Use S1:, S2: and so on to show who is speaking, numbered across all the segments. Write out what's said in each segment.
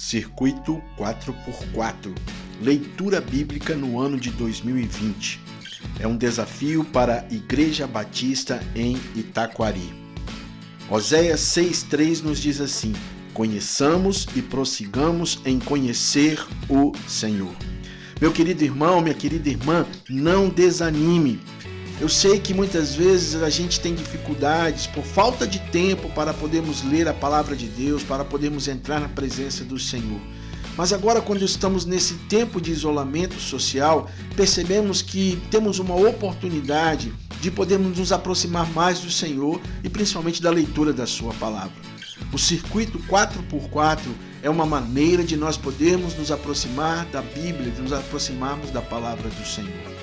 S1: Circuito 4x4, leitura bíblica no ano de 2020. É um desafio para a Igreja Batista em Itaquari. Oséias 6,3 nos diz assim: conheçamos e prossigamos em conhecer o Senhor. Meu querido irmão, minha querida irmã, não desanime. Eu sei que muitas vezes a gente tem dificuldades por falta de tempo para podermos ler a palavra de Deus, para podermos entrar na presença do Senhor. Mas agora, quando estamos nesse tempo de isolamento social, percebemos que temos uma oportunidade de podermos nos aproximar mais do Senhor e principalmente da leitura da sua palavra. O circuito 4x4 é uma maneira de nós podermos nos aproximar da Bíblia, de nos aproximarmos da palavra do Senhor.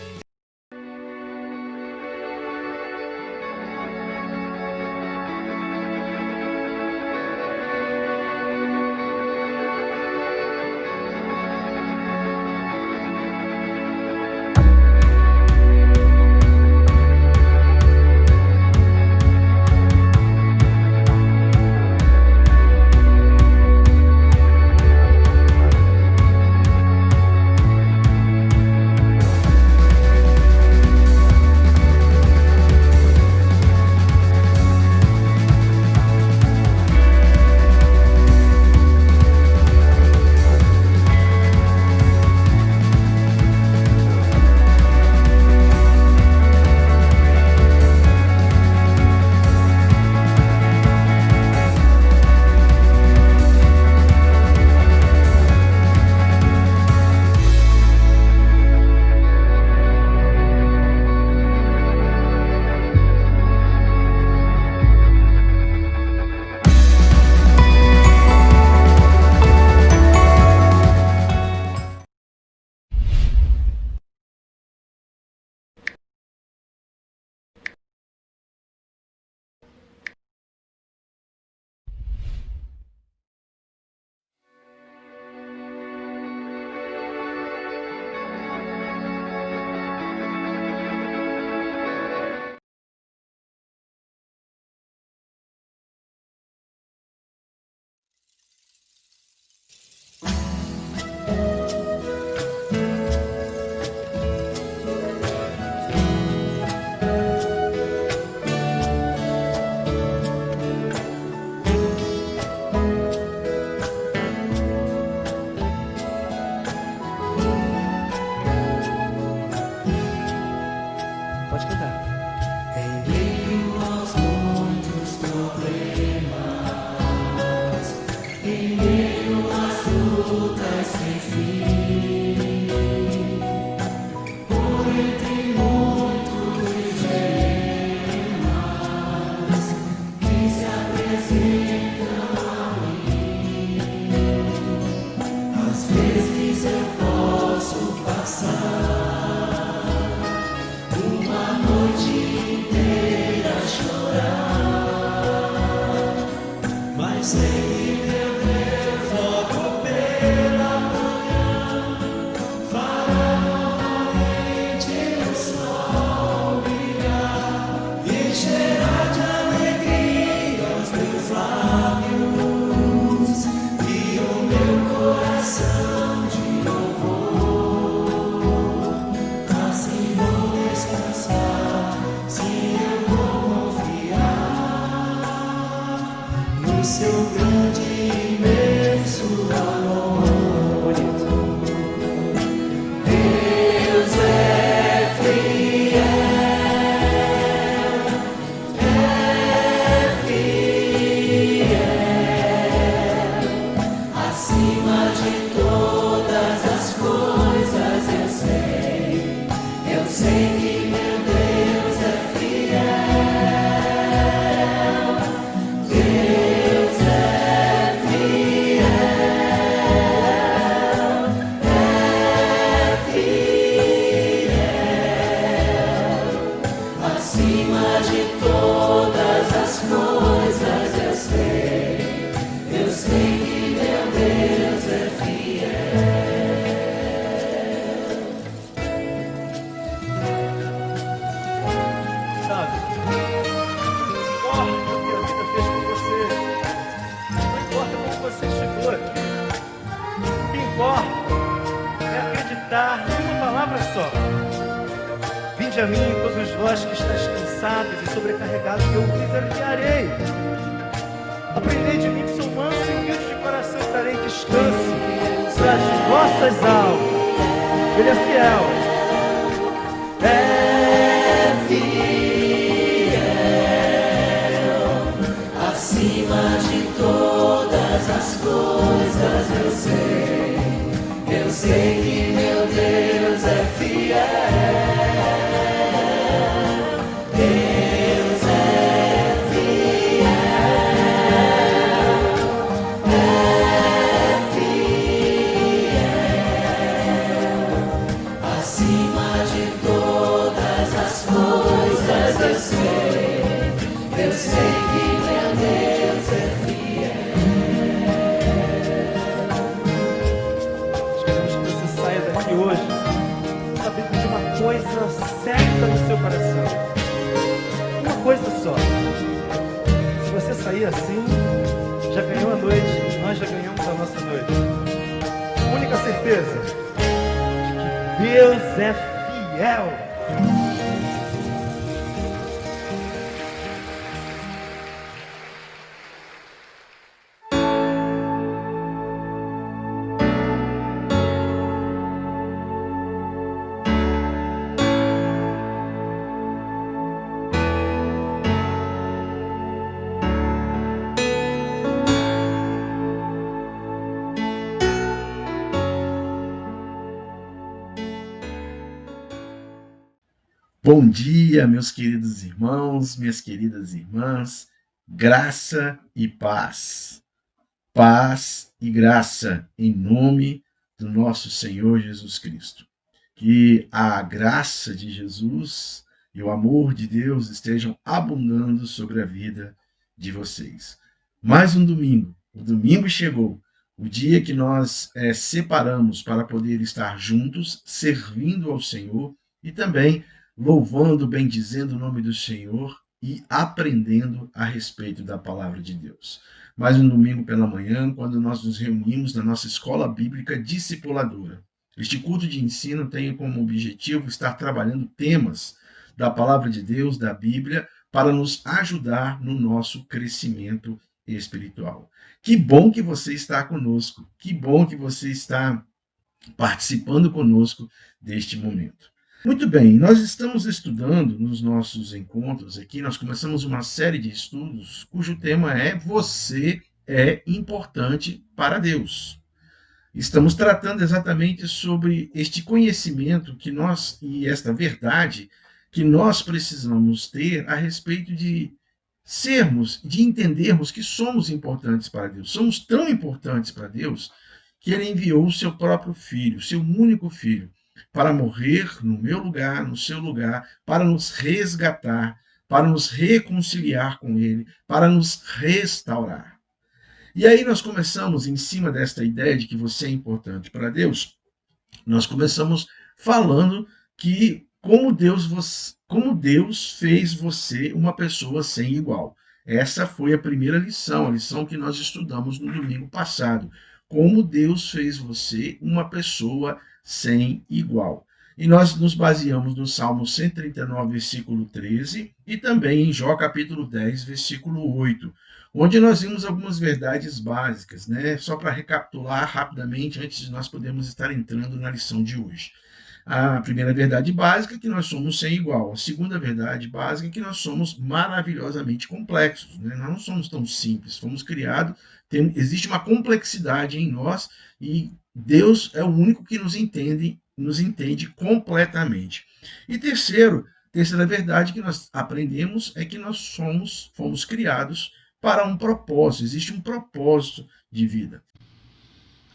S2: Pode cantar.
S3: Em meio aos muitos problemas, em meio às lutas sem fim, por entre muitos dilemas que se apresentam a mim, às vezes eu posso passar sei meu Deus, logo pela manhã, fará novamente o sol brilhar, encherá de alegria os meus lábios e o meu coração de louvor. Assim vou descansar, se eu vou confiar no seu braço. todas as coisas eu sei que meu Deus é fiel. Deus é fiel, acima de todas as coisas eu sei que meu Deus é fiel.
S2: Sabe? Não importa o que a vida fez com você. Não importa como você chegou aqui. O que importa é acreditar numa palavra só. Vinde a mim, todos vós que estáis cansados e sobrecarregados, que eu vos aliviarei. Aprendei de mim que sou manso e humilde de coração, e darei descanso para as vossas almas. Ele é fiel.
S3: É fiel, acima de todas as coisas eu sei que meu Deus é fiel. Deus é acima de todas as coisas eu sei que meu Deus é
S2: Nós queremos que você saia daqui hoje sabendo de uma coisa certa no seu coração. Uma coisa só. Se você sair assim, já ganhou a noite, nós já ganhamos a nossa noite. A única certeza de que Deus é fiel.
S1: Bom dia, meus queridos irmãos, minhas queridas irmãs, graça e paz. Paz e graça em nome do nosso Senhor Jesus Cristo. Que a graça de Jesus e o amor de Deus estejam abundando sobre a vida de vocês. Mais um domingo, o domingo chegou, o dia que nós separamos para poder estar juntos, servindo ao Senhor e também louvando, bendizendo o nome do Senhor e aprendendo a respeito da palavra de Deus. Mais um domingo pela manhã, quando nós nos reunimos na nossa escola bíblica discipuladora. Este culto de ensino tem como objetivo estar trabalhando temas da palavra de Deus, da Bíblia, para nos ajudar no nosso crescimento espiritual. Que bom que você está conosco, que bom que você está participando conosco deste momento. Muito bem, nós estamos estudando nos nossos encontros aqui, nós começamos uma série de estudos cujo tema é Você é importante para Deus. Estamos tratando exatamente sobre este conhecimento que nós, e esta verdade que nós precisamos ter a respeito de sermos, de entendermos que somos importantes para Deus. Somos tão importantes para Deus que Ele enviou o seu próprio Filho, seu único Filho, para morrer no meu lugar, no seu lugar, para nos resgatar, para nos reconciliar com Ele, para nos restaurar. E aí nós começamos, em cima desta ideia de que você é importante para Deus, nós começamos falando que como Deus fez você uma pessoa sem igual. Essa foi a primeira lição, a lição que nós estudamos no domingo passado. Como Deus fez você uma pessoa sem igual. E nós nos baseamos no Salmo 139, versículo 13, e também em Jó, capítulo 10, versículo 8, onde nós vimos algumas verdades básicas, né? Só para recapitular rapidamente, antes de nós podermos estar entrando na lição de hoje. A primeira verdade básica é que nós somos sem igual. A segunda verdade básica é que nós somos maravilhosamente complexos, né? Nós não somos tão simples, fomos criados Existe uma complexidade em nós e Deus é o único que nos entende completamente. E terceira verdade que nós aprendemos é que nós fomos criados para um propósito, existe um propósito de vida.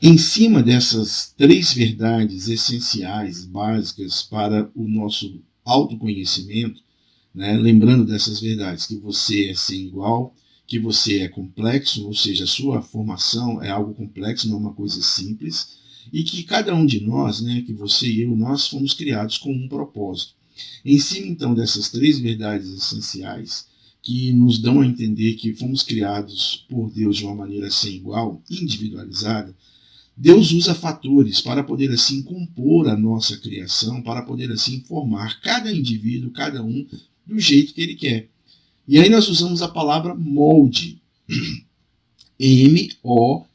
S1: Em cima dessas três verdades essenciais, básicas para o nosso autoconhecimento, né, lembrando dessas verdades, que você é sem igual, que você é complexo, ou seja, a sua formação é algo complexo, não é uma coisa simples, e que cada um de nós, né, que você e eu, nós fomos criados com um propósito. Em cima, então, dessas três verdades essenciais, que nos dão a entender que fomos criados por Deus de uma maneira sem igual, individualizada, Deus usa fatores para poder assim compor a nossa criação, para poder assim formar cada indivíduo, cada um, do jeito que ele quer. E aí nós usamos a palavra molde, M-O-L-D-E.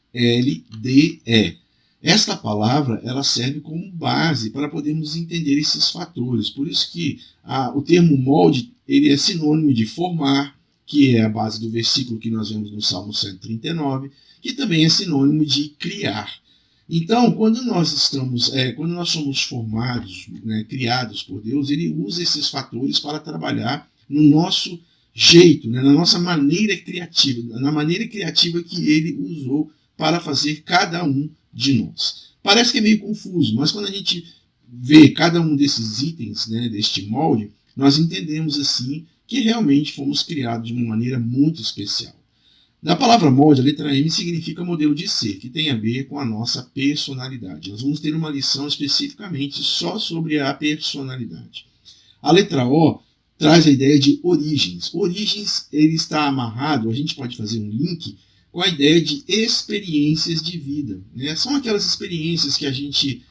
S1: Esta palavra ela serve como base para podermos entender esses fatores. Por isso que o termo molde ele é sinônimo de formar, que é a base do versículo que nós vemos no Salmo 139, que também é sinônimo de criar. Então, quando nós somos formados, né, criados por Deus, ele usa esses fatores para trabalhar no nosso jeito, né, na nossa maneira criativa, na maneira criativa que ele usou para fazer cada um de nós. Parece que é meio confuso, mas quando a gente vê cada um desses itens, né, deste molde, nós entendemos assim que realmente fomos criados de uma maneira muito especial. Na palavra molde, a letra M significa modelo de ser, que tem a ver com a nossa personalidade. Nós vamos ter uma lição especificamente só sobre a personalidade. A letra O traz a ideia de origens. Origens, ele está amarrado, a gente pode fazer um link com a ideia de experiências de vida, né? São aquelas experiências que a gente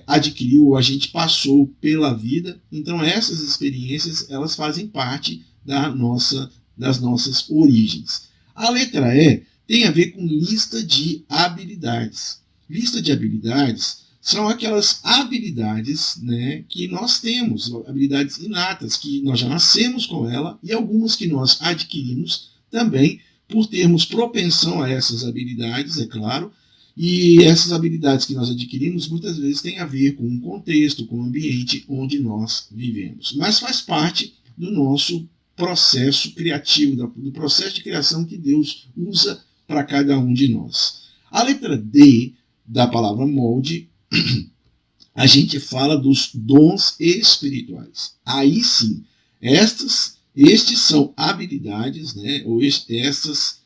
S1: adquiriu, a gente passou pela vida. Então essas experiências elas fazem parte das nossas origens. A letra E tem a ver com lista de habilidades. Lista de habilidades são aquelas habilidades, né, que nós temos, habilidades inatas, que nós já nascemos com ela, e algumas que nós adquirimos também por termos propensão a essas habilidades, é claro, e essas habilidades que nós adquirimos muitas vezes têm a ver com o contexto, com o ambiente onde nós vivemos. Mas faz parte do nosso processo criativo, do processo de criação que Deus usa para cada um de nós. A letra D da palavra molde, a gente fala dos dons espirituais. Aí sim, estes são habilidades, né, ou esses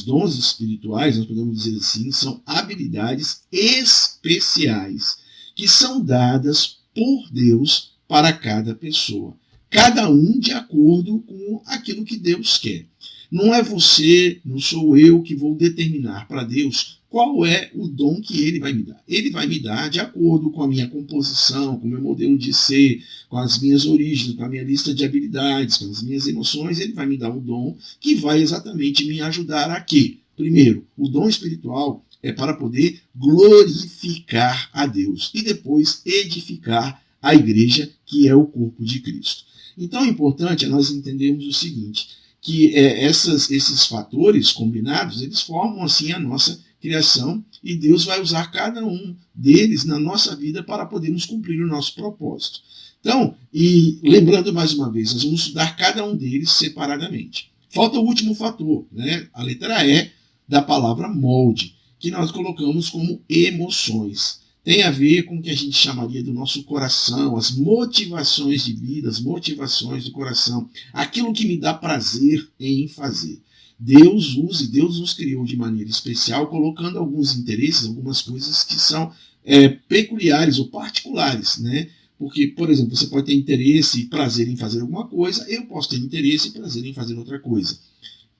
S1: dons espirituais, nós podemos dizer assim, são habilidades especiais que são dadas por Deus para cada pessoa. Cada um de acordo com aquilo que Deus quer. Não é você, não sou eu que vou determinar para Deus qual é o dom que Ele vai me dar. Ele vai me dar de acordo com a minha composição, com o meu modelo de ser, com as minhas origens, com a minha lista de habilidades, com as minhas emoções. Ele vai me dar um dom que vai exatamente me ajudar a quê? Primeiro, o dom espiritual é para poder glorificar a Deus e depois edificar a igreja, que é o corpo de Cristo. Então é importante nós entendermos o seguinte, que esses fatores combinados, eles formam assim a nossa criação e Deus vai usar cada um deles na nossa vida para podermos cumprir o nosso propósito. Então, e lembrando mais uma vez, nós vamos estudar cada um deles separadamente. Falta o último fator, né? A letra E da palavra molde, que nós colocamos como emoções. Tem a ver com o que a gente chamaria do nosso coração, as motivações de vida, as motivações do coração, aquilo que me dá prazer em fazer. Deus nos criou de maneira especial, colocando alguns interesses, algumas coisas que são peculiares ou particulares, né? Porque, por exemplo, você pode ter interesse e prazer em fazer alguma coisa, eu posso ter interesse e prazer em fazer outra coisa.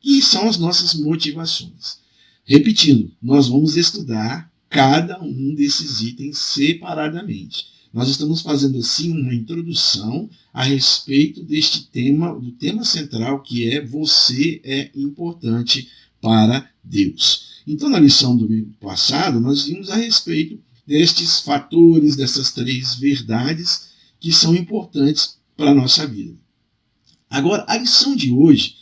S1: E são as nossas motivações. Repetindo, nós vamos estudar cada um desses itens separadamente. Nós estamos fazendo assim uma introdução a respeito deste tema, do tema central, que é você é importante para Deus. Então, na lição do domingo passado, nós vimos a respeito destes fatores, dessas três verdades que são importantes para a nossa vida. Agora, a lição de hoje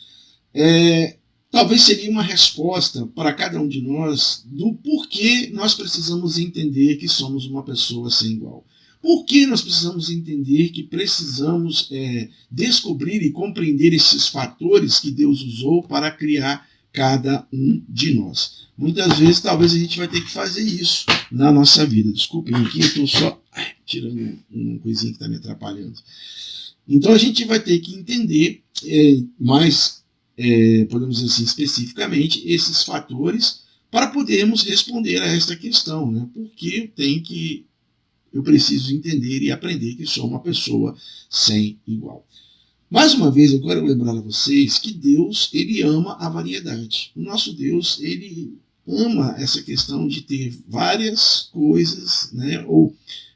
S1: talvez seria uma resposta para cada um de nós do porquê nós precisamos entender que somos uma pessoa sem igual. Por que nós precisamos entender que precisamos descobrir e compreender esses fatores que Deus usou para criar cada um de nós? Muitas vezes, talvez a gente vai ter que fazer isso na nossa vida. Desculpem aqui, eu estou só tirando uma coisinha que está me atrapalhando. Então a gente vai ter que entender mais, podemos dizer assim, especificamente, esses fatores para podermos responder a esta questão, né? Porque eu preciso entender e aprender que sou uma pessoa sem igual. Mais uma vez, eu quero lembrar a vocês que Deus, ele ama a variedade. O nosso Deus, ele ama essa questão de ter várias coisas, né, ou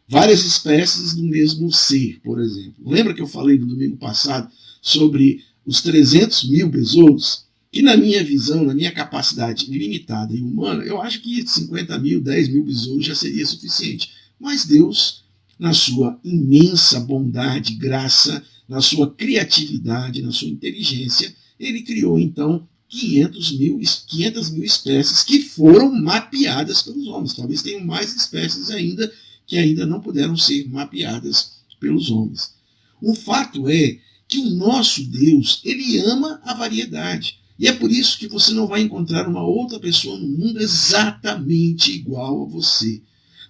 S1: várias espécies do mesmo ser, por exemplo. Lembra que eu falei no domingo passado sobre os 300 mil besouros? Que na minha visão, na minha capacidade limitada e humana, eu acho que 50 mil, 10 mil besouros já seria suficiente. Mas Deus, na sua imensa bondade, graça, na sua criatividade, na sua inteligência, ele criou então 500 mil espécies que foram mapeadas pelos homens. Talvez tenham mais espécies ainda que ainda não puderam ser mapeadas pelos homens. O fato é que o nosso Deus, ele ama a variedade. E é por isso que você não vai encontrar uma outra pessoa no mundo exatamente igual a você.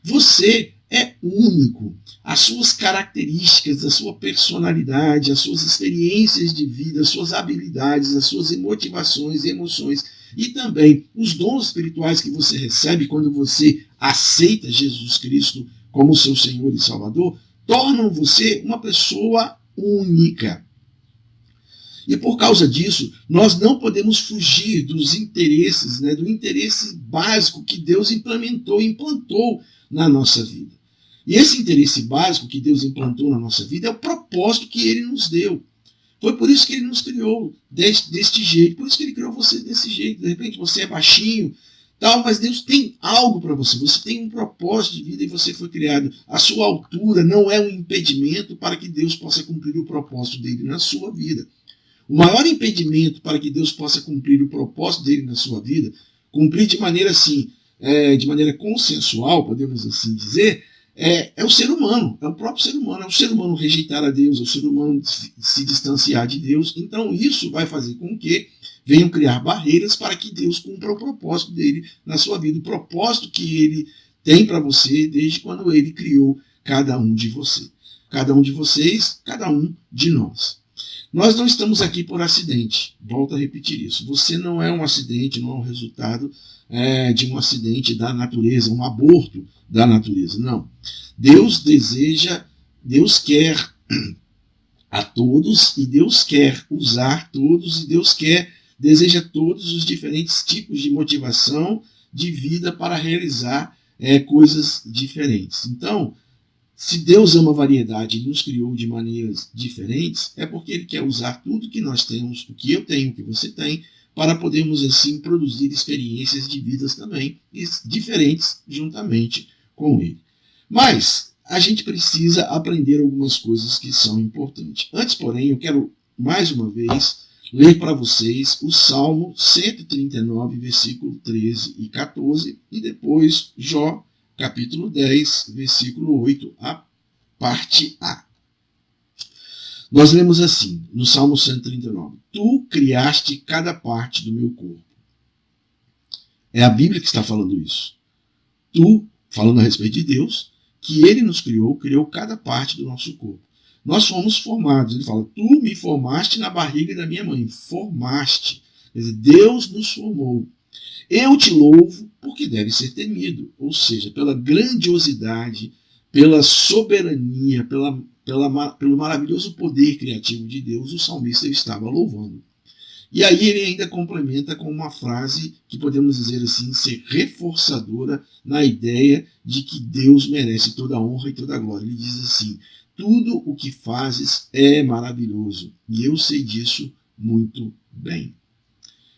S1: Você é único. As suas características, a sua personalidade, as suas experiências de vida, as suas habilidades, as suas motivações e emoções e também os dons espirituais que você recebe quando você aceita Jesus Cristo como seu Senhor e Salvador, tornam você uma pessoa única. E por causa disso, nós não podemos fugir dos interesses, né, do interesse básico que Deus implantou na nossa vida. E esse interesse básico que Deus implantou na nossa vida é o propósito que ele nos deu. Foi por isso que ele nos criou deste jeito, por isso que ele criou você desse jeito. De repente você é baixinho, tal, mas Deus tem algo para você. Você tem um propósito de vida e você foi criado. A sua altura não é um impedimento para que Deus possa cumprir o propósito dele na sua vida. O maior impedimento para que Deus possa cumprir o propósito dele na sua vida, cumprir de maneira assim, de maneira consensual, podemos assim dizer, é o ser humano, é o próprio ser humano, é o ser humano rejeitar a Deus, é o ser humano se distanciar de Deus. Então isso vai fazer com que venham criar barreiras para que Deus cumpra o propósito dele na sua vida, o propósito que ele tem para você desde quando ele criou cada um de você. Cada um de vocês, cada um de nós. Nós não estamos aqui por acidente, volto a repetir isso. Você não é um acidente, não é um resultado de um acidente da natureza, um aborto da natureza, não. Deus quer a todos e Deus quer usar todos e Deus deseja todos os diferentes tipos de motivação de vida para realizar coisas diferentes. Então, se Deus ama a variedade e nos criou de maneiras diferentes, é porque ele quer usar tudo que nós temos, o que eu tenho, o que você tem, para podermos assim produzir experiências de vidas também diferentes juntamente com ele. Mas a gente precisa aprender algumas coisas que são importantes. Antes, porém, eu quero mais uma vez ler para vocês o Salmo 139, versículo 13 e 14, e depois Jó, capítulo 10, versículo 8, a parte A. Nós lemos assim, no Salmo 139, Tu criaste cada parte do meu corpo. É a Bíblia que está falando isso. Tu, falando a respeito de Deus, que ele nos criou cada parte do nosso corpo. Nós fomos formados. Ele fala, tu me formaste na barriga da minha mãe. Formaste. Quer dizer, Deus nos formou. Eu te louvo porque deve ser temido. Ou seja, pela grandiosidade, pela soberania, pelo maravilhoso poder criativo de Deus, o salmista estava louvando. E aí ele ainda complementa com uma frase que podemos dizer assim, ser reforçadora na ideia de que Deus merece toda a honra e toda a glória. Ele diz assim, tudo o que fazes é maravilhoso, e eu sei disso muito bem.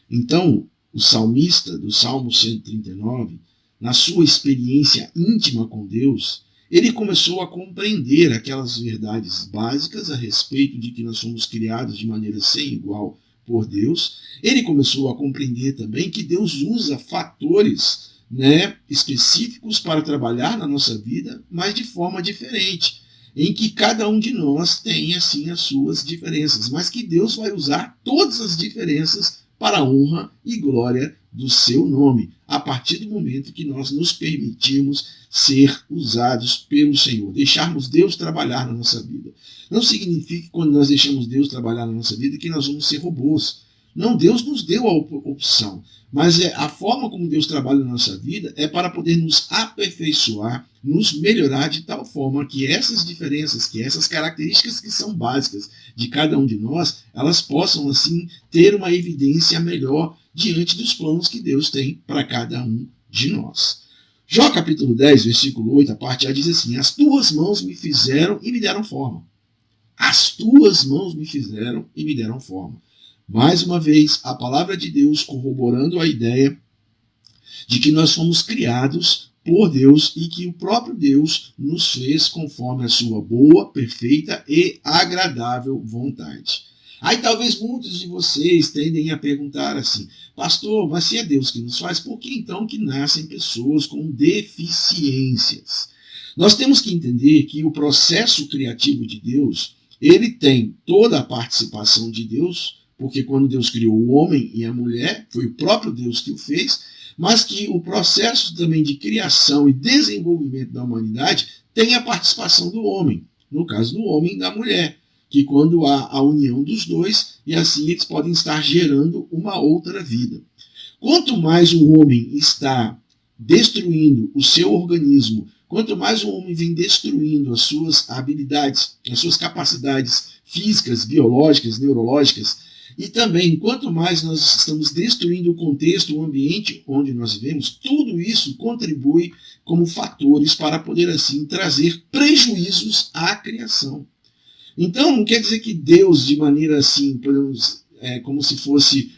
S1: Então, o salmista do Salmo 139, na sua experiência íntima com Deus, ele começou a compreender aquelas verdades básicas a respeito de que nós somos criados de maneira sem igual por Deus, ele começou a compreender também que Deus usa fatores, né, específicos para trabalhar na nossa vida, mas de forma diferente, em que cada um de nós tem assim as suas diferenças, mas que Deus vai usar todas as diferenças para a honra e glória do seu nome, a partir do momento que nós nos permitimos ser usados pelo Senhor, deixarmos Deus trabalhar na nossa vida. Não significa que quando nós deixamos Deus trabalhar na nossa vida que nós vamos ser robôs. Não, Deus nos deu a opção, mas a forma como Deus trabalha na nossa vida é para poder nos aperfeiçoar, nos melhorar de tal forma que essas diferenças, que essas características que são básicas de cada um de nós, elas possam assim ter uma evidência melhor diante dos planos que Deus tem para cada um de nós. Jó capítulo 10, versículo 8, a parte A diz assim: as tuas mãos me fizeram e me deram forma. As tuas mãos me fizeram e me deram forma. Mais uma vez, a palavra de Deus corroborando a ideia de que nós fomos criados por Deus e que o próprio Deus nos fez conforme a sua boa, perfeita e agradável vontade. Aí talvez muitos de vocês tendem a perguntar assim: pastor, mas se é Deus que nos faz, por que então que nascem pessoas com deficiências? Nós temos que entender que o processo criativo de Deus, ele tem toda a participação de Deus, porque quando Deus criou o homem e a mulher, foi o próprio Deus que o fez, mas que o processo também de criação e desenvolvimento da humanidade tem a participação do homem, no caso do homem e da mulher, que quando há a união dos dois, e assim eles podem estar gerando uma outra vida. Quanto mais o homem está destruindo o seu organismo, quanto mais o homem vem destruindo as suas habilidades, as suas capacidades físicas, biológicas, neurológicas, e também, quanto mais nós estamos destruindo o contexto, o ambiente onde nós vivemos, tudo isso contribui como fatores para poder, assim, trazer prejuízos à criação. Então, não quer dizer que Deus, de maneira assim, podemos, como se fosse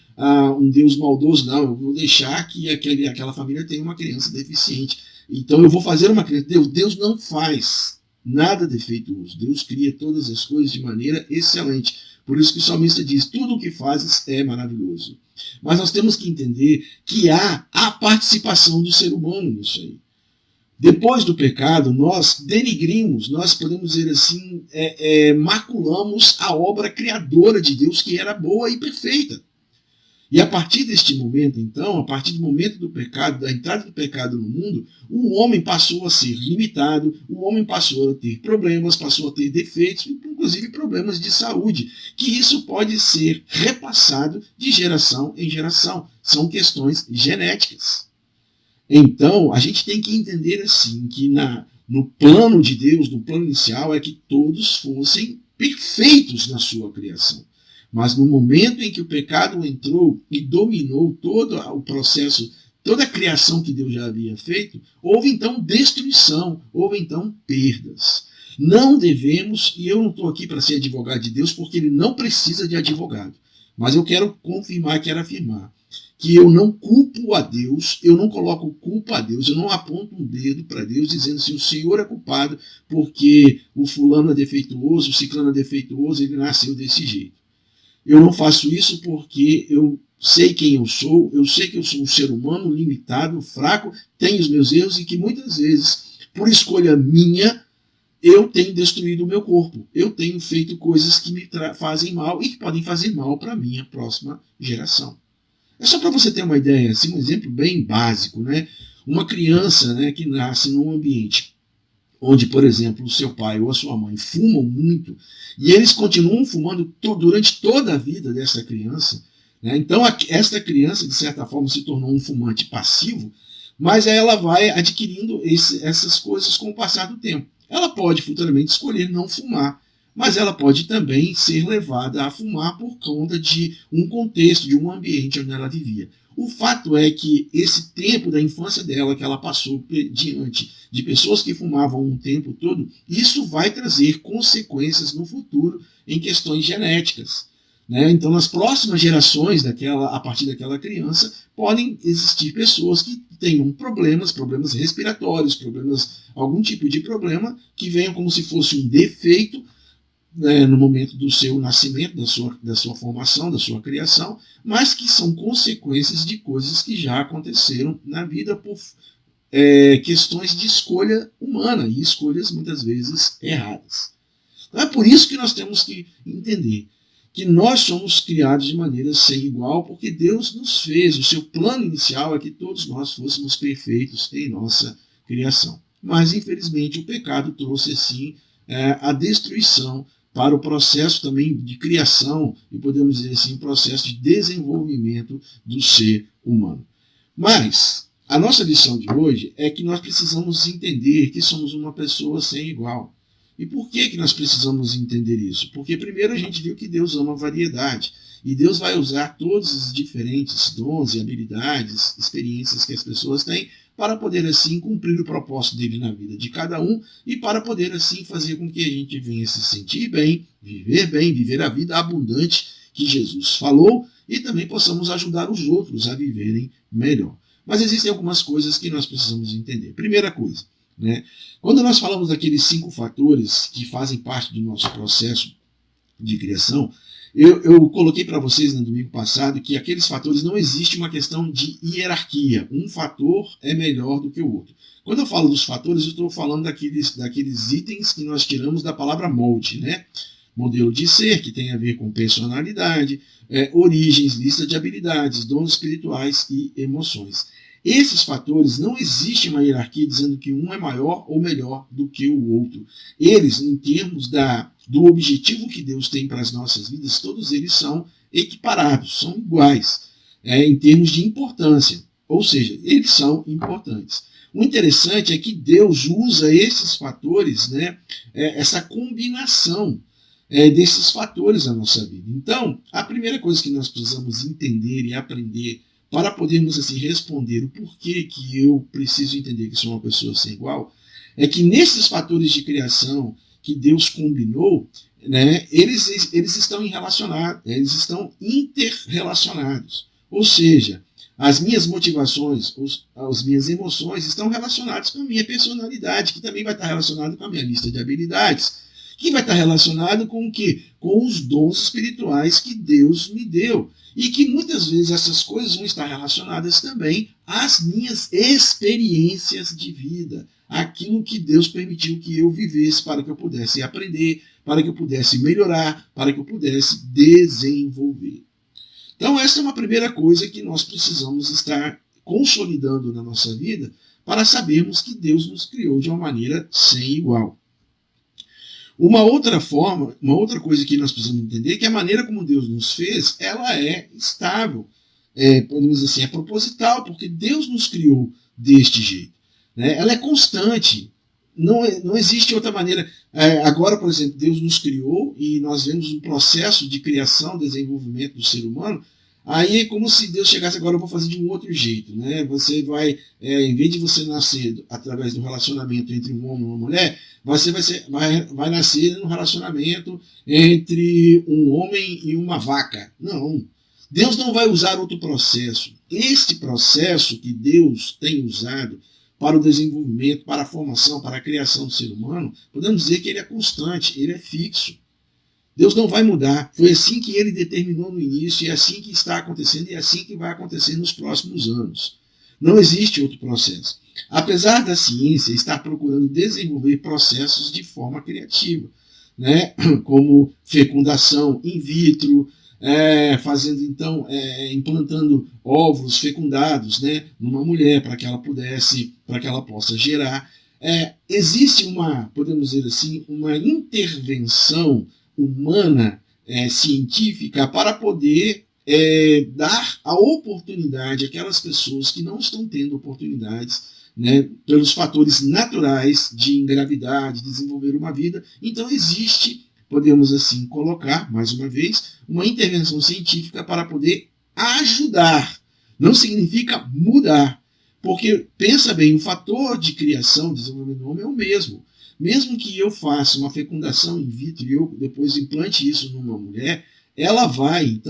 S1: um Deus maldoso, não, eu vou deixar que aquela família tenha uma criança deficiente. Então, eu vou fazer uma criança. Deus não faz nada defeituoso. Deus cria todas as coisas de maneira excelente. Por isso que o salmista diz: tudo o que fazes é maravilhoso. Mas nós temos que entender que há a participação do ser humano nisso aí. Depois do pecado, nós denigrimos, nós podemos dizer assim, maculamos a obra criadora de Deus, que era boa e perfeita. E a partir deste momento, então, a partir do momento do pecado, da entrada do pecado no mundo, o homem passou a ser limitado, o homem passou a ter problemas, passou a ter defeitos, inclusive problemas de saúde, que isso pode ser repassado de geração em geração. São questões genéticas. Então, a gente tem que entender assim, que no plano de Deus, no plano inicial, é que todos fossem perfeitos na sua criação. Mas no momento em que o pecado entrou e dominou todo o processo, toda a criação que Deus já havia feito, houve então destruição, houve então perdas. Não devemos, e eu não estou aqui para ser advogado de Deus, porque ele não precisa de advogado, mas eu quero confirmar, quero afirmar, que eu não culpo a Deus, eu não coloco culpa a Deus, eu não aponto um dedo para Deus dizendo assim: o Senhor é culpado porque o fulano é defeituoso, o ciclano é defeituoso, ele nasceu desse jeito. Eu não faço isso porque eu sei quem eu sei que eu sou um ser humano limitado, fraco, tenho os meus erros e que muitas vezes, por escolha minha, eu tenho destruído o meu corpo. Eu tenho feito coisas que me fazem mal e que podem fazer mal para a minha próxima geração. É só para você ter uma ideia, assim, um exemplo bem básico, né? Uma criança, né, que nasce num ambiente onde, por exemplo, o seu pai ou a sua mãe fumam muito, e eles continuam fumando durante toda a vida dessa criança, né? Então, esta criança, de certa forma, se tornou um fumante passivo, mas ela vai adquirindo essas coisas com o passar do tempo. Ela pode futuramente escolher não fumar, mas ela pode também ser levada a fumar por conta de um contexto, de um ambiente onde ela vivia. O fato é que esse tempo da infância dela, que ela passou diante de pessoas que fumavam um tempo todo, isso vai trazer consequências no futuro em questões genéticas, né? Então, nas próximas gerações, a partir daquela criança, podem existir pessoas que tenham problemas respiratórios, algum tipo de problema, que venham como se fosse um defeito no momento do seu nascimento, da sua formação, da sua criação, mas que são consequências de coisas que já aconteceram na vida por questões de escolha humana e escolhas muitas vezes erradas. Então é por isso que nós temos que entender que nós somos criados de maneira sem igual, porque Deus nos fez. O seu plano inicial é que todos nós fôssemos perfeitos em nossa criação. Mas, infelizmente, o pecado trouxe, assim, a destruição para o processo também de criação, e podemos dizer assim, processo de desenvolvimento do ser humano. Mas a nossa lição de hoje é que nós precisamos entender que somos uma pessoa sem igual. E por que nós precisamos entender isso? Porque primeiro a gente viu que Deus ama a variedade. E Deus vai usar todos os diferentes dons e habilidades, experiências que as pessoas têm para poder assim cumprir o propósito dele na vida de cada um e para poder assim fazer com que a gente venha se sentir bem, viver a vida abundante que Jesus falou e também possamos ajudar os outros a viverem melhor. Mas existem algumas coisas que nós precisamos entender. Primeira coisa, quando nós falamos daqueles 5 fatores que fazem parte do nosso processo de criação, eu coloquei para vocês no domingo passado que aqueles fatores não existe uma questão de hierarquia. Um fator é melhor do que o outro. Quando eu falo dos fatores, eu estou falando daqueles itens que nós tiramos da palavra molde, Modelo de ser, que tem a ver com personalidade, origens, lista de habilidades, dons espirituais e emoções. Esses fatores, não existe uma hierarquia dizendo que um é maior ou melhor do que o outro. Eles, em termos do objetivo que Deus tem para as nossas vidas, todos eles são equiparados, são iguais, em termos de importância. Ou seja, eles são importantes. O interessante é que Deus usa esses fatores, essa combinação desses fatores na nossa vida. Então, a primeira coisa que nós precisamos entender e aprender para podermos assim responder o porquê que eu preciso entender que sou uma pessoa sem igual, é que nesses fatores de criação que Deus combinou, eles estão eles estão interrelacionados. Ou seja, as minhas motivações, as minhas emoções estão relacionadas com a minha personalidade, que também vai estar relacionado com a minha lista de habilidades, que vai estar relacionado com o quê? Com os dons espirituais que Deus me deu. E que muitas vezes essas coisas vão estar relacionadas também às minhas experiências de vida. Aquilo que Deus permitiu que eu vivesse para que eu pudesse aprender, para que eu pudesse melhorar, para que eu pudesse desenvolver. Então essa é uma primeira coisa que nós precisamos estar consolidando na nossa vida para sabermos que Deus nos criou de uma maneira sem igual. Uma outra coisa que nós precisamos entender é que a maneira como Deus nos fez, ela é estável, podemos dizer assim, é proposital, porque Deus nos criou deste jeito. Ela é constante, não existe outra maneira. Agora, por exemplo, Deus nos criou e nós vemos um processo de criação, desenvolvimento do ser humano. Aí é como se Deus chegasse agora, eu vou fazer de um outro jeito. Você vai, em vez de você nascer através do relacionamento entre um homem e uma mulher, você vai nascer num relacionamento entre um homem e uma vaca. Não. Deus não vai usar outro processo. Este processo que Deus tem usado para o desenvolvimento, para a formação, para a criação do ser humano, podemos dizer que ele é constante, ele é fixo. Deus não vai mudar. Foi assim que ele determinou no início, e é assim que está acontecendo, e é assim que vai acontecer nos próximos anos. Não existe outro processo. Apesar da ciência estar procurando desenvolver processos de forma criativa, como fecundação in vitro, fazendo então, implantando óvulos fecundados, numa mulher para que ela possa gerar. Existe podemos dizer assim, uma intervenção humana, científica, para poder dar a oportunidade àquelas pessoas que não estão tendo oportunidades, pelos fatores naturais de engravidar, de desenvolver uma vida. Então existe, podemos assim colocar, mais uma vez, uma intervenção científica para poder ajudar. Não significa mudar, porque, pensa bem, o fator de criação, desenvolvimento do homem é o mesmo. Mesmo que eu faça uma fecundação in vitro e eu depois implante isso numa mulher, ela vai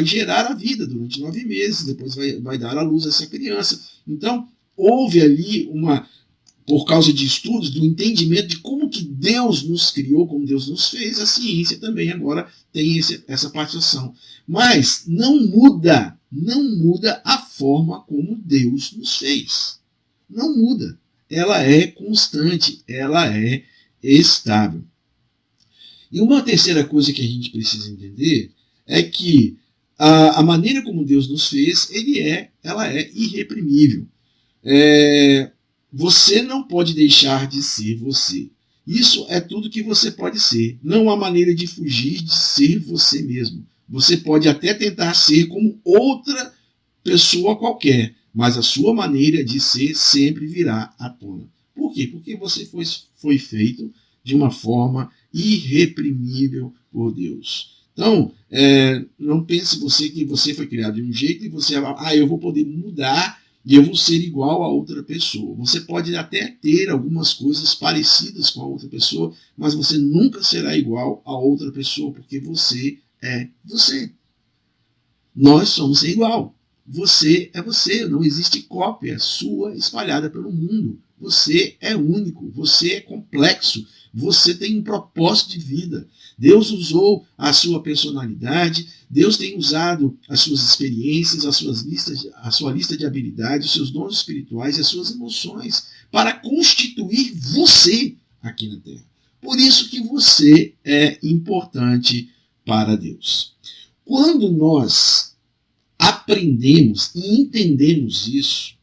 S1: gerar a vida durante 9 meses, depois vai dar à luz essa criança. Então, houve ali por causa de estudos, do entendimento de como que Deus nos criou, como Deus nos fez, a ciência também agora tem essa participação. Mas não muda a forma como Deus nos fez. Não muda. Ela é constante, ela é estável. E uma terceira coisa que a gente precisa entender é que a maneira como Deus nos fez, ela é irreprimível. Você não pode deixar de ser você. Isso é tudo que você pode ser. Não há maneira de fugir de ser você mesmo. Você pode até tentar ser como outra pessoa qualquer, mas a sua maneira de ser sempre virá à tona. Por quê? Porque você foi feito de uma forma irreprimível por Deus. Então, não pense você que você foi criado de um jeito e você eu vou poder mudar e eu vou ser igual a outra pessoa. Você pode até ter algumas coisas parecidas com a outra pessoa, mas você nunca será igual a outra pessoa, porque você é você. Nós somos igual. Você é você. Não existe cópia sua espalhada pelo mundo. Você é único. Você é complexo. Você tem um propósito de vida. Deus usou a sua personalidade, Deus tem usado as suas experiências, a sua lista de habilidades, os seus dons espirituais e as suas emoções para constituir você aqui na Terra. Por isso que você é importante para Deus. Quando nós aprendemos e entendemos isso,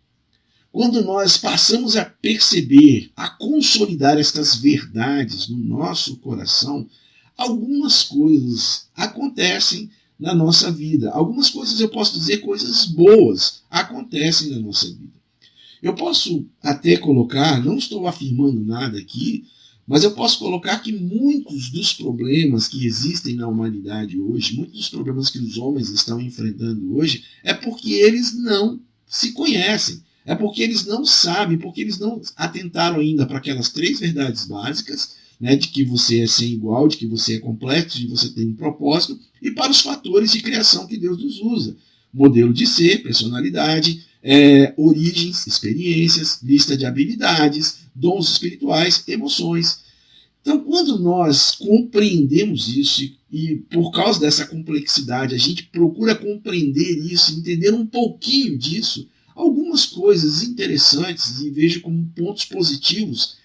S1: quando nós passamos a perceber, a consolidar estas verdades no nosso coração, algumas coisas acontecem na nossa vida. Algumas coisas, eu posso dizer, coisas boas acontecem na nossa vida. Eu posso até colocar, não estou afirmando nada aqui, mas eu posso colocar que muitos dos problemas que existem na humanidade hoje, muitos dos problemas que os homens estão enfrentando hoje, é porque eles não se conhecem. É porque eles não sabem, porque eles não atentaram ainda para aquelas 3 verdades básicas, né, de que você é sem igual, de que você é complexo, de que você tem um propósito, e para os fatores de criação que Deus nos usa. Modelo de ser, personalidade, origens, experiências, lista de habilidades, dons espirituais, emoções. Então, quando nós compreendemos isso, e por causa dessa complexidade, a gente procura compreender isso, entender um pouquinho disso, algumas coisas interessantes, e vejo como pontos positivos,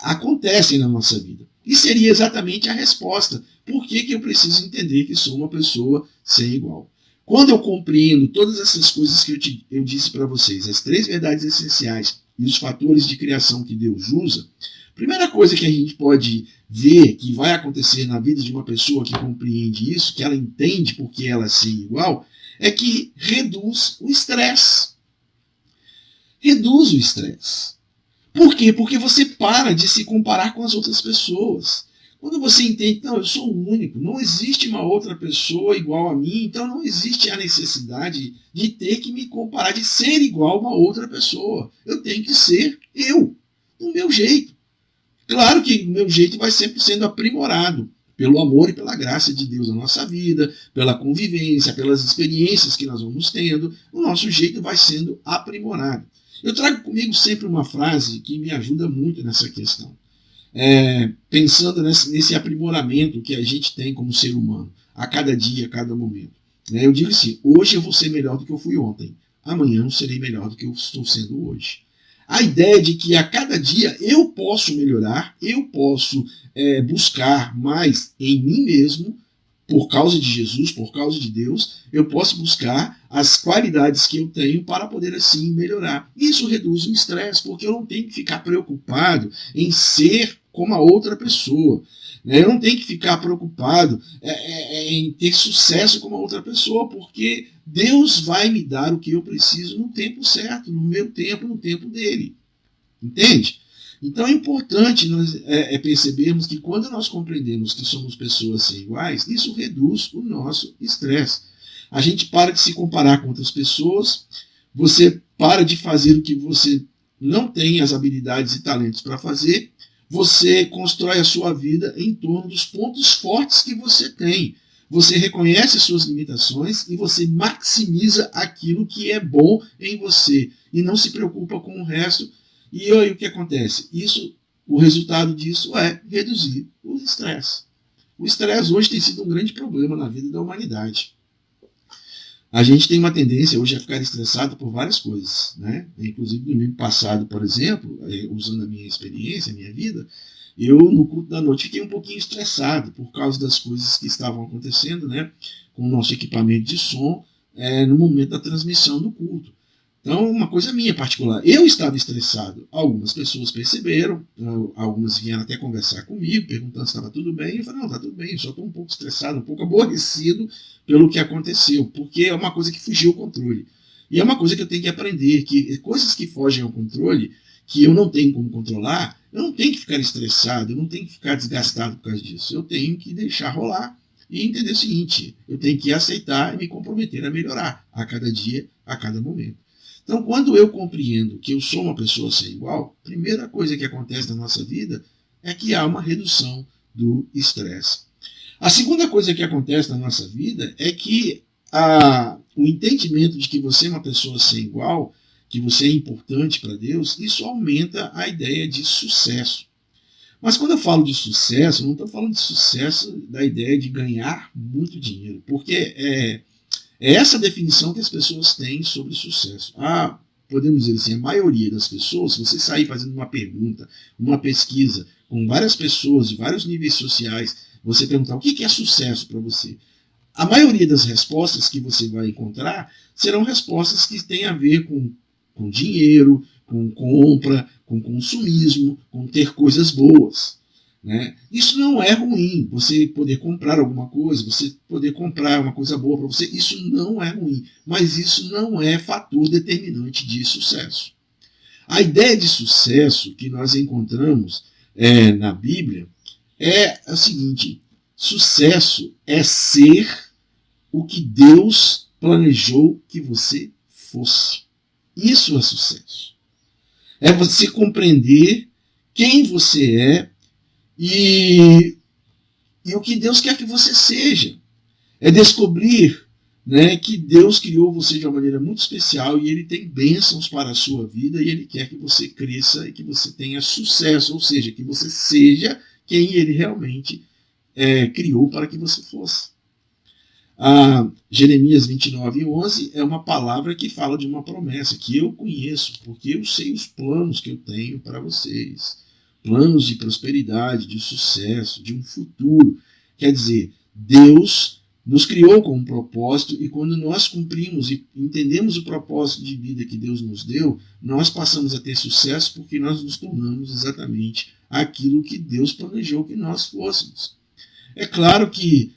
S1: acontecem na nossa vida. E seria exatamente a resposta. Por que eu preciso entender que sou uma pessoa sem igual? Quando eu compreendo todas essas coisas que eu disse para vocês, as 3 verdades essenciais e os fatores de criação que Deus usa, a primeira coisa que a gente pode ver que vai acontecer na vida de uma pessoa que compreende isso, que ela entende porque ela é sem igual, é que reduz o estresse. Reduz o estresse. Por quê? Porque você para de se comparar com as outras pessoas. Quando você entende, não, eu sou o único, não existe uma outra pessoa igual a mim, então não existe a necessidade de ter que me comparar, de ser igual a uma outra pessoa. Eu tenho que ser eu, do meu jeito. Claro que o meu jeito vai sempre sendo aprimorado pelo amor e pela graça de Deus na nossa vida, pela convivência, pelas experiências que nós vamos tendo, o nosso jeito vai sendo aprimorado. Eu trago comigo sempre uma frase que me ajuda muito nessa questão. Pensando nesse aprimoramento que a gente tem como ser humano, a cada dia, a cada momento. Eu digo assim, hoje eu vou ser melhor do que eu fui ontem, amanhã eu serei melhor do que eu estou sendo hoje. A ideia de que a cada dia eu posso melhorar, eu posso buscar mais em mim mesmo, por causa de Jesus, por causa de Deus, eu posso buscar as qualidades que eu tenho para poder assim melhorar. Isso reduz o estresse, porque eu não tenho que ficar preocupado em ser como a outra pessoa. Eu não tenho que ficar preocupado em ter sucesso como a outra pessoa, porque Deus vai me dar o que eu preciso no tempo certo, no meu tempo, no tempo dele. Entende? Então é importante nós percebermos que quando nós compreendemos que somos pessoas sem iguais, isso reduz o nosso estresse. A gente para de se comparar com outras pessoas, você para de fazer o que você não tem as habilidades e talentos para fazer, você constrói a sua vida em torno dos pontos fortes que você tem. Você reconhece as suas limitações e você maximiza aquilo que é bom em você e não se preocupa com o resto. E aí o que acontece? Isso
S4: o resultado disso é reduzir o estresse. O estresse hoje tem sido um grande problema na vida da humanidade. A gente tem uma tendência hoje a ficar estressado por várias coisas, né? Inclusive, no domingo passado, por exemplo, usando a minha experiência, a minha vida, eu, no culto da noite, fiquei um pouquinho estressado por causa das coisas que estavam acontecendo, né, com o nosso equipamento de som no momento da transmissão do culto. Então, uma coisa minha particular. Eu estava estressado. Algumas pessoas perceberam, algumas vieram até conversar comigo, perguntando se estava tudo bem. Eu falei, não, está tudo bem, eu só estou um pouco estressado, um pouco aborrecido pelo que aconteceu, porque é uma coisa que fugiu ao controle. E é uma coisa que eu tenho que aprender, que coisas que fogem ao controle, que eu não tenho como controlar, eu não tenho que ficar estressado, eu não tenho que ficar desgastado por causa disso. Eu tenho que deixar rolar e entender o seguinte, eu tenho que aceitar e me comprometer a melhorar a cada dia, a cada momento. Então, quando eu compreendo que eu sou uma pessoa sem igual, a primeira coisa que acontece na nossa vida é que há uma redução do estresse. A segunda coisa que acontece na nossa vida é que o entendimento de que você é uma pessoa sem igual, que você é importante para Deus, isso aumenta a ideia de sucesso. Mas quando eu falo de sucesso, eu não estou falando de sucesso da ideia de ganhar muito dinheiro, porque é essa definição que as pessoas têm sobre sucesso. Podemos dizer assim, a maioria das pessoas, se você sair fazendo uma pergunta, uma pesquisa com várias pessoas de vários níveis sociais, você perguntar o que é sucesso para você, a maioria das respostas que você vai encontrar serão respostas que têm a ver com dinheiro, com compra, com consumismo, com ter coisas boas. Né? Isso não é ruim, você poder comprar alguma coisa, você poder comprar uma coisa boa para você, isso não é ruim, mas isso não é fator determinante de sucesso. A ideia de sucesso que nós encontramos na Bíblia é o seguinte, sucesso é ser o que Deus planejou que você fosse. Isso é sucesso. É você compreender quem você é e o que Deus quer que você seja. É descobrir, né, que Deus criou você de uma maneira muito especial e Ele tem bênçãos para a sua vida e Ele quer que você cresça e que você tenha sucesso, ou seja, que você seja quem Ele realmente criou para que você fosse. Jeremias 29:11 é uma palavra que fala de uma promessa que eu conheço, porque eu sei os planos que eu tenho para vocês. Planos de prosperidade, de sucesso, de um futuro. Quer dizer, Deus nos criou com um propósito e quando nós cumprimos e entendemos o propósito de vida que Deus nos deu, nós passamos a ter sucesso porque nós nos tornamos exatamente aquilo que Deus planejou que nós fôssemos. É claro que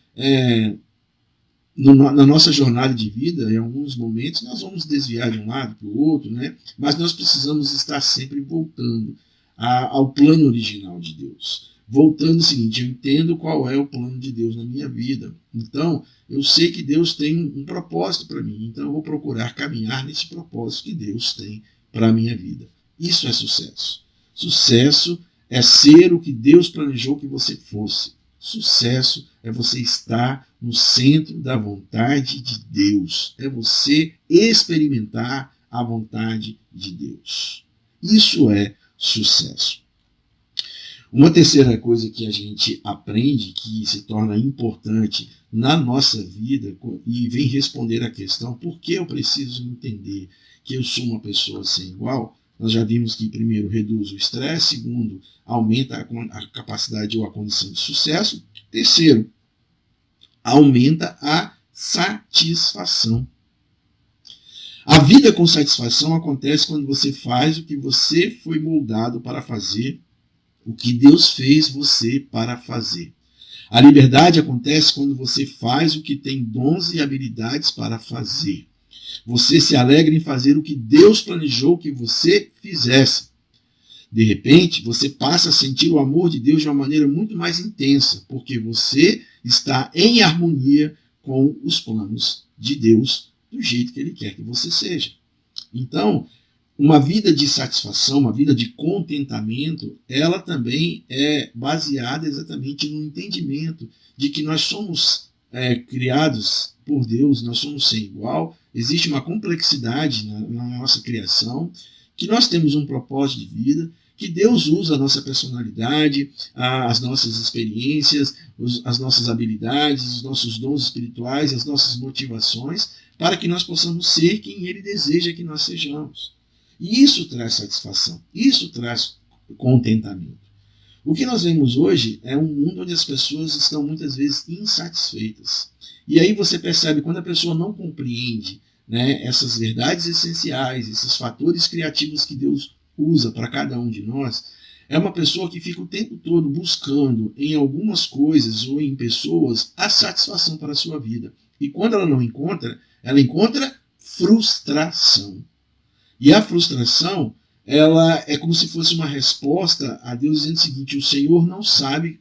S4: na nossa jornada de vida, em alguns momentos, nós vamos desviar de um lado para o outro, né? Mas nós precisamos estar sempre voltando ao plano original de Deus. Voltando o seguinte, eu entendo qual é o plano de Deus na minha vida. Então, eu sei que Deus tem um propósito para mim. Então, eu vou procurar caminhar nesse propósito que Deus tem para a minha vida. Isso é sucesso. Sucesso é ser o que Deus planejou que você fosse. Sucesso é você estar no centro da vontade de Deus. É você experimentar a vontade de Deus. Isso é sucesso. Uma terceira coisa que a gente aprende, que se torna importante na nossa vida, e vem responder a questão por que eu preciso entender que eu sou uma pessoa sem igual, nós já vimos que, primeiro, reduz o estresse, segundo, aumenta a capacidade ou a condição de sucesso, terceiro, aumenta a satisfação. A vida com satisfação acontece quando você faz o que você foi moldado para fazer, o que Deus fez você para fazer. A liberdade acontece quando você faz o que tem dons e habilidades para fazer. Você se alegra em fazer o que Deus planejou que você fizesse. De repente, você passa a sentir o amor de Deus de uma maneira muito mais intensa, porque você está em harmonia com os planos de Deus, do jeito que Ele quer que você seja. Então, uma vida de satisfação, uma vida de contentamento, ela também é baseada exatamente no entendimento de que nós somos criados por Deus, nós somos sem igual, existe uma complexidade na nossa criação, que nós temos um propósito de vida, que Deus usa a nossa personalidade, as nossas experiências, as nossas habilidades, os nossos dons espirituais, as nossas motivações, para que nós possamos ser quem Ele deseja que nós sejamos. E isso traz satisfação, isso traz contentamento. O que nós vemos hoje é um mundo onde as pessoas estão muitas vezes insatisfeitas. E aí você percebe, quando a pessoa não compreende, né, essas verdades essenciais, esses fatores criativos que Deus usa para cada um de nós, é uma pessoa que fica o tempo todo buscando em algumas coisas ou em pessoas a satisfação para a sua vida. E quando ela não encontra, ela encontra frustração. E a frustração, ela é como se fosse uma resposta a Deus dizendo o seguinte: o Senhor não sabe,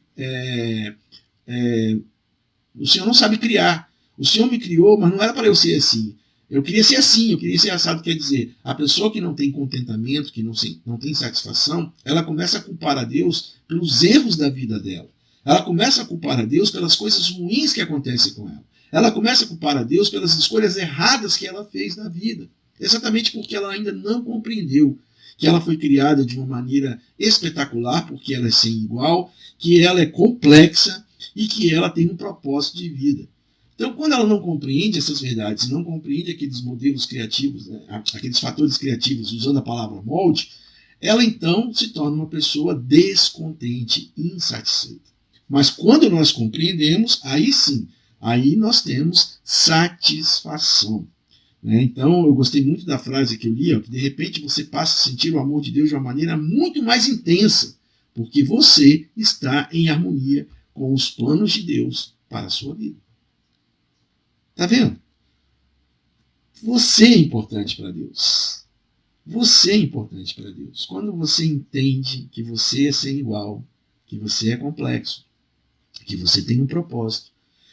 S4: o Senhor não sabe criar. O Senhor me criou, mas não era para eu ser assim. Eu queria ser assim, eu queria ser assado. Quer dizer, a pessoa que não tem contentamento, que não tem satisfação, ela começa a culpar a Deus pelos erros da vida dela. Ela começa a culpar a Deus pelas coisas ruins que acontecem com ela. Ela começa a culpar a Deus pelas escolhas erradas que ela fez na vida. Exatamente porque ela ainda não compreendeu que ela foi criada de uma maneira espetacular, porque ela é sem igual, que ela é complexa e que ela tem um propósito de vida. Então, quando ela não compreende essas verdades, não compreende aqueles modelos criativos, né, aqueles fatores criativos, usando a palavra molde, ela então se torna uma pessoa descontente, insatisfeita. Mas quando nós compreendemos, aí sim, aí nós temos satisfação. Então, eu gostei muito da frase que eu li, que de repente você passa a sentir o amor de Deus de uma maneira muito mais intensa, porque você está em harmonia com os planos de Deus para a sua vida. Está vendo? Você é importante para Deus. Você é importante para Deus. Quando você entende que você é sem igual, que você é complexo, que você tem um propósito,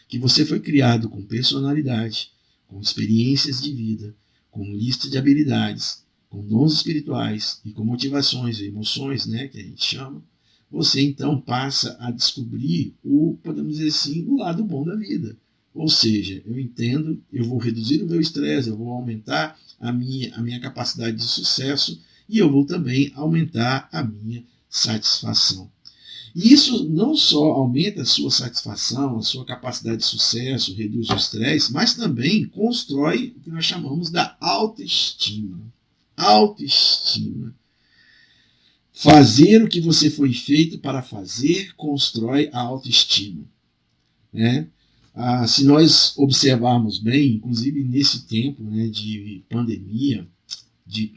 S4: que você foi criado com personalidade, com experiências de vida, com lista de habilidades, com dons espirituais e com motivações e emoções, né, que a gente chama, você então passa a descobrir podemos dizer assim, o lado bom da vida. Ou seja, eu entendo, eu vou reduzir o meu estresse, eu vou aumentar a minha capacidade de sucesso e eu vou também aumentar a minha satisfação. E isso não só aumenta a sua satisfação, a sua capacidade de sucesso, reduz o estresse, mas também constrói o que nós chamamos da autoestima. Autoestima. Fazer o que você foi feito para fazer constrói a autoestima. Né? Se nós observarmos bem, inclusive nesse tempo, né, de pandemia,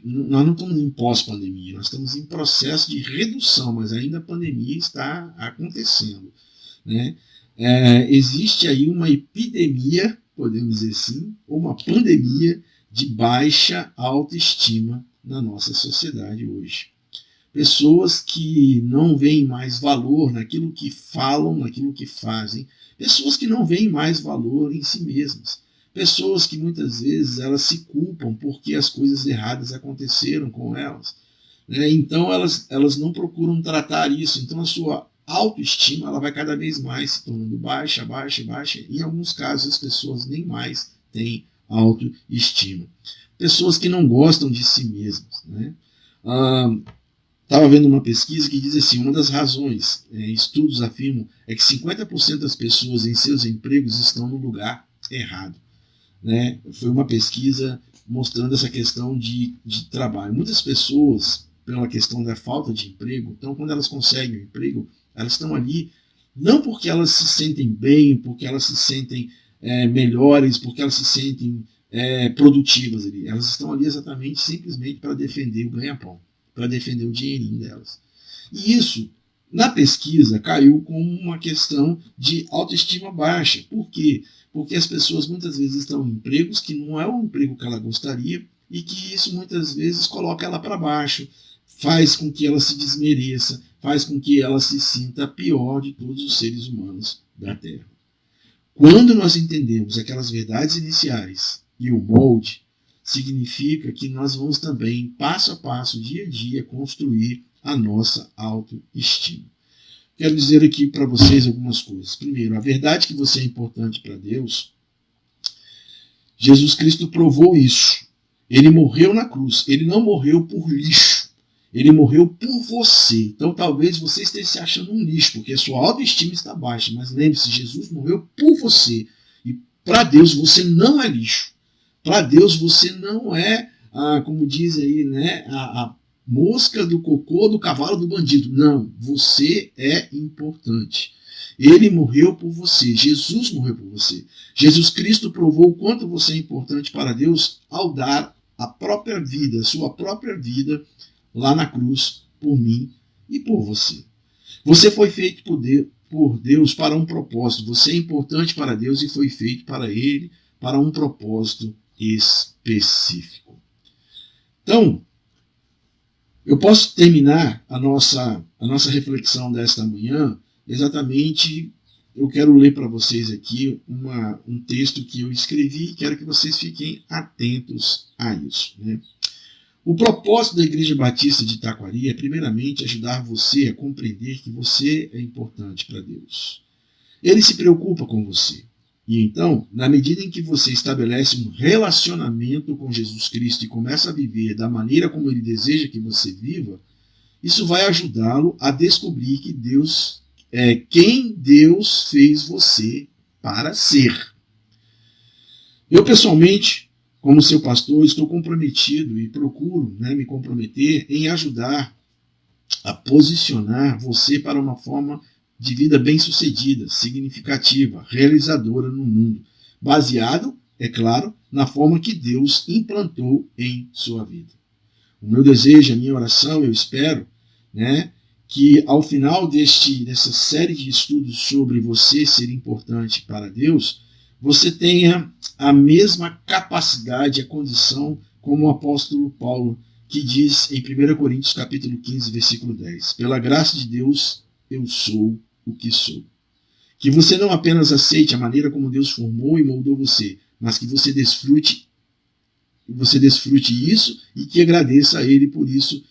S4: nós não estamos em pós-pandemia, nós estamos em processo de redução, mas ainda a pandemia está acontecendo. Né? Existe aí uma epidemia, podemos dizer assim, ou uma pandemia de baixa autoestima na nossa sociedade hoje. Pessoas que não veem mais valor naquilo que falam, naquilo que fazem, pessoas que não veem mais valor em si mesmas, pessoas que muitas vezes elas se culpam porque as coisas erradas aconteceram com elas. Né? Então elas não procuram tratar isso, então a sua autoestima ela vai cada vez mais se tornando baixa, baixa, baixa, e em alguns casos as pessoas nem mais têm autoestima. Pessoas que não gostam de si mesmas. Né? Estava vendo uma pesquisa que diz assim, uma das razões, estudos afirmam, é que 50% das pessoas em seus empregos estão no lugar errado. Né? Foi uma pesquisa mostrando essa questão de trabalho. Muitas pessoas, pela questão da falta de emprego, então quando elas conseguem um emprego, elas estão ali não porque elas se sentem bem, porque elas se sentem melhores, porque elas se sentem produtivas ali. Elas estão ali exatamente, simplesmente para defender o ganha-pão, para defender o dinheirinho delas. E isso, na pesquisa, caiu como uma questão de autoestima baixa. Por quê? Porque as pessoas muitas vezes estão em empregos que não é o emprego que ela gostaria e que isso muitas vezes coloca ela para baixo, faz com que ela se desmereça, faz com que ela se sinta a pior de todos os seres humanos da Terra. Quando nós entendemos aquelas verdades iniciais e o molde, significa que nós vamos também, passo a passo, dia a dia, construir a nossa autoestima. Quero dizer aqui para vocês algumas coisas. Primeiro, a verdade que você é importante para Deus, Jesus Cristo provou isso. Ele morreu na cruz. Ele não morreu por lixo. Ele morreu por você. Então talvez você esteja se achando um lixo, porque a sua autoestima está baixa. Mas lembre-se, Jesus morreu por você. E para Deus você não é lixo. Para Deus você não é, como diz aí, né, a mosca do cocô do cavalo do bandido. Não, você é importante. Ele morreu por você. Jesus morreu por você. Jesus Cristo provou o quanto você é importante para Deus ao dar a própria vida, a sua própria vida, lá na cruz, por mim e por você. Você foi feito por Deus para um propósito. Você é importante para Deus e foi feito para Ele, para um propósito específico. Então, eu posso terminar a nossa reflexão desta manhã exatamente. Eu quero ler para vocês aqui um texto que eu escrevi e quero que vocês fiquem atentos a isso, né? O propósito da Igreja Batista de Taquari é, primeiramente, ajudar você a compreender que você é importante para Deus. Ele se preocupa com você. E então, na medida em que você estabelece um relacionamento com Jesus Cristo e começa a viver da maneira como Ele deseja que você viva, isso vai ajudá-lo a descobrir que Deus é quem Deus fez você para ser. Eu, pessoalmente, como seu pastor, estou comprometido e procuro, né, me comprometer em ajudar a posicionar você para uma forma de vida bem-sucedida, significativa, realizadora no mundo, baseado, é claro, na forma que Deus implantou em sua vida. O meu desejo, a minha oração, eu espero, né, que ao final dessa série de estudos sobre você ser importante para Deus, você tenha a mesma capacidade, a condição como o apóstolo Paulo, que diz em 1 Coríntios capítulo 15, versículo 10, pela graça de Deus, eu sou o que sou. Que você não apenas aceite a maneira como Deus formou e moldou você, mas que você desfrute isso e que agradeça a Ele por isso,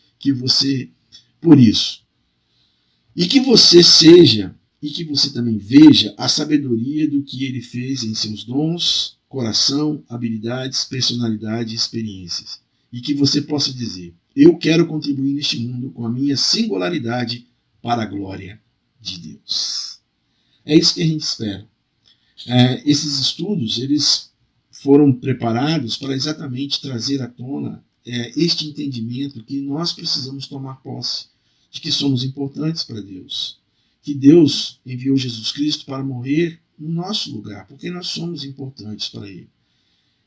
S4: E que você seja, e que você também veja a sabedoria do que Ele fez em seus dons, coração, habilidades, personalidade e experiências. E que você possa dizer, eu quero contribuir neste mundo com a minha singularidade para a glória de Deus. É isso que a gente espera. Esses estudos, eles foram preparados para exatamente trazer à tona este entendimento que nós precisamos tomar posse, de que somos importantes para Deus, que Deus enviou Jesus Cristo para morrer no nosso lugar, porque nós somos importantes para Ele.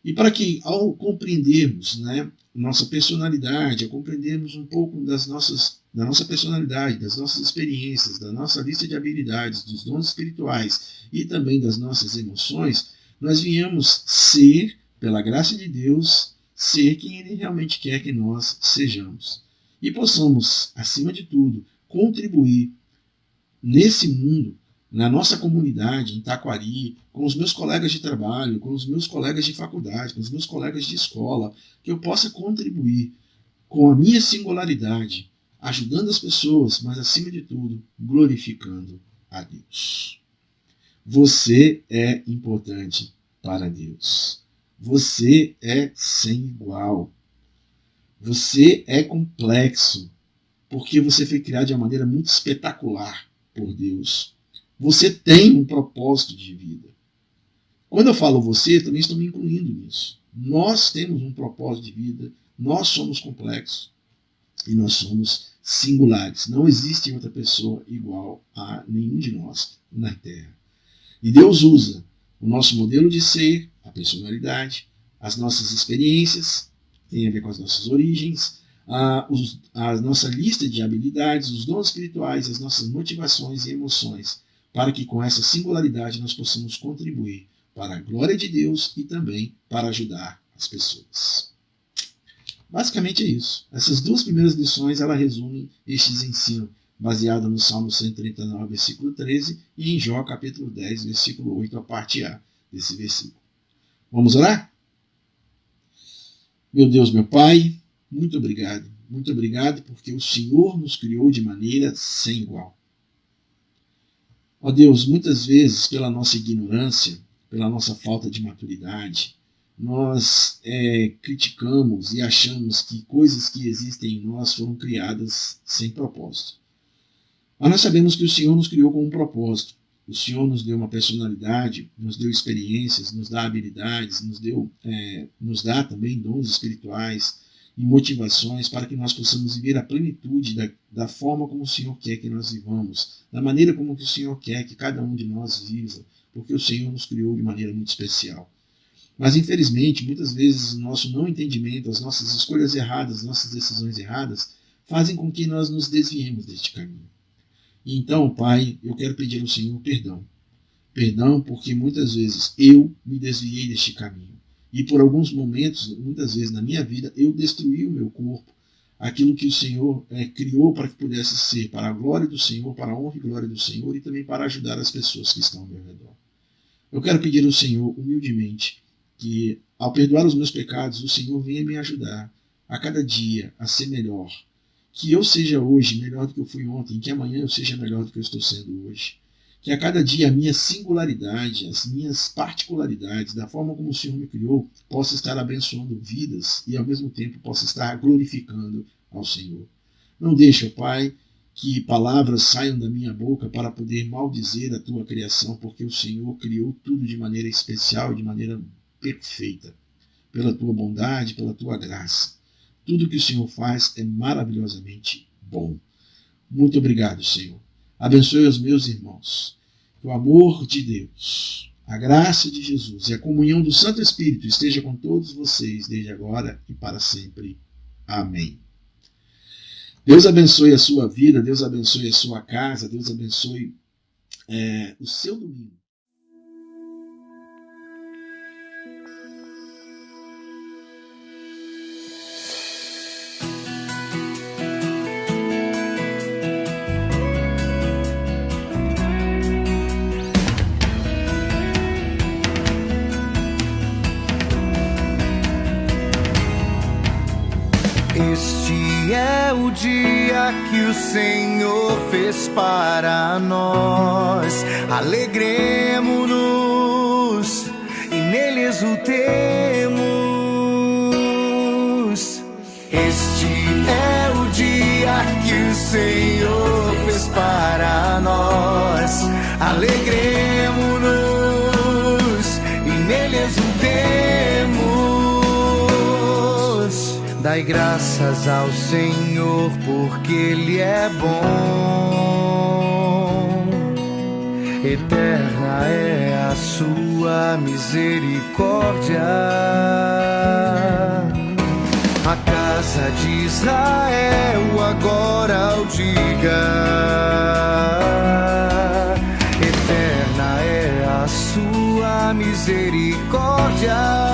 S4: E para que, ao compreendermos, né, nossa personalidade, ao compreendermos um pouco da nossa personalidade, das nossas experiências, da nossa lista de habilidades, dos dons espirituais e também das nossas emoções, nós venhamos ser, pela graça de Deus, ser quem Ele realmente quer que nós sejamos. E possamos, acima de tudo, contribuir nesse mundo, na nossa comunidade, em Taquari, com os meus colegas de trabalho, com os meus colegas de faculdade, com os meus colegas de escola, que eu possa contribuir com a minha singularidade, ajudando as pessoas, mas acima de tudo, glorificando a Deus. Você é importante para Deus. Você é sem igual. Você é complexo, porque você foi criado de uma maneira muito espetacular por Deus. Você tem um propósito de vida. Quando eu falo você, também estou me incluindo nisso. Nós temos um propósito de vida, nós somos complexos e nós somos singulares. Não existe outra pessoa igual a nenhum de nós na Terra. E Deus usa o nosso modelo de ser, a personalidade, as nossas experiências, tem a ver com as nossas origens, a nossa lista de habilidades, os dons espirituais, as nossas motivações e emoções, para que com essa singularidade nós possamos contribuir para a glória de Deus e também para ajudar as pessoas. Basicamente é isso. Essas duas primeiras lições, ela resumem estes ensinos, baseado no Salmo 139, versículo 13, e em Jó, capítulo 10, versículo 8, a parte A desse versículo. Vamos orar? Meu Deus, meu Pai, muito obrigado. Muito obrigado porque o Senhor nos criou de maneira sem igual. Ó Deus, muitas vezes, pela nossa ignorância, pela nossa falta de maturidade, nós criticamos e achamos que coisas que existem em nós foram criadas sem propósito. Mas nós sabemos que o Senhor nos criou com um propósito. O Senhor nos deu uma personalidade, nos deu experiências, nos dá habilidades, nos dá também dons espirituais e motivações para que nós possamos viver a plenitude da forma como o Senhor quer que nós vivamos, da maneira como que o Senhor quer que cada um de nós viva, porque o Senhor nos criou de maneira muito especial. Mas, infelizmente, muitas vezes o nosso não entendimento, as nossas escolhas erradas, as nossas decisões erradas, fazem com que nós nos desviemos deste caminho. E então, Pai, eu quero pedir ao Senhor perdão. Perdão porque muitas vezes eu me desviei deste caminho. E por alguns momentos, muitas vezes na minha vida, eu destruí o meu corpo, aquilo que o Senhor criou para que pudesse ser para a glória do Senhor, para a honra e glória do Senhor e também para ajudar as pessoas que estão ao meu redor. Eu quero pedir ao Senhor, humildemente, que ao perdoar os meus pecados, o Senhor venha me ajudar a cada dia a ser melhor. Que eu seja hoje melhor do que eu fui ontem, que amanhã eu seja melhor do que eu estou sendo hoje. Que a cada dia a minha singularidade, as minhas particularidades, da forma como o Senhor me criou, possa estar abençoando vidas e ao mesmo tempo possa estar glorificando ao Senhor. Não deixa, Pai, que palavras saiam da minha boca para poder maldizer a tua criação, porque o Senhor criou tudo de maneira especial, de maneira perfeita, pela tua bondade, pela tua graça. Tudo que o Senhor faz é maravilhosamente bom. Muito obrigado, Senhor. Abençoe os meus irmãos. Que o amor de Deus, a graça de Jesus e a comunhão do Santo Espírito esteja com todos vocês desde agora e para sempre. Amém. Deus abençoe a sua vida, Deus abençoe a sua casa, Deus abençoe o seu domingo.
S5: Este é o dia que o Senhor fez para nós. Alegremo-nos e nele exultemos. Este é o dia que o Senhor fez para nós. Alegremo-nos e nele exultemos. Dai graças ao Senhor, porque Ele é bom. Eterna é a sua misericórdia. A casa de Israel agora o diga. Eterna é a sua misericórdia.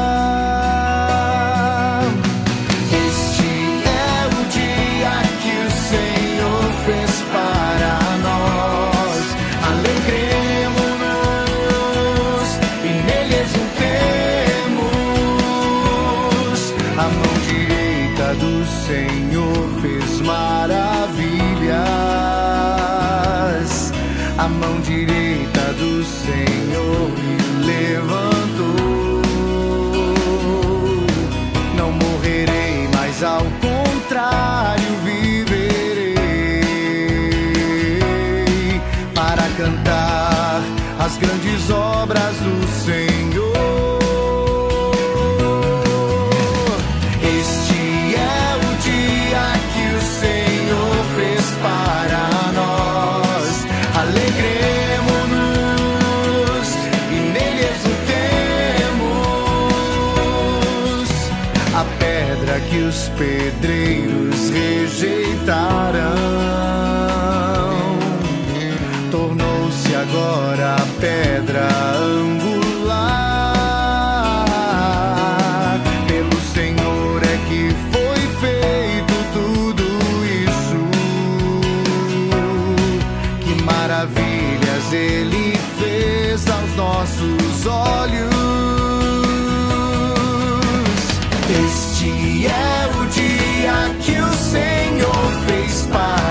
S5: Do Senhor fez maravilhas. A mão direita do Senhor me levantou. Não morrerei, mas ao contrário viverei para cantar as grandes obras do Senhor. Que os pedreiros rejeitaram tornou-se agora a pedra angular. Pelo Senhor é que foi feito tudo isso. Que maravilhas Ele fez aos nossos olhos. Este é o dia que o Senhor fez para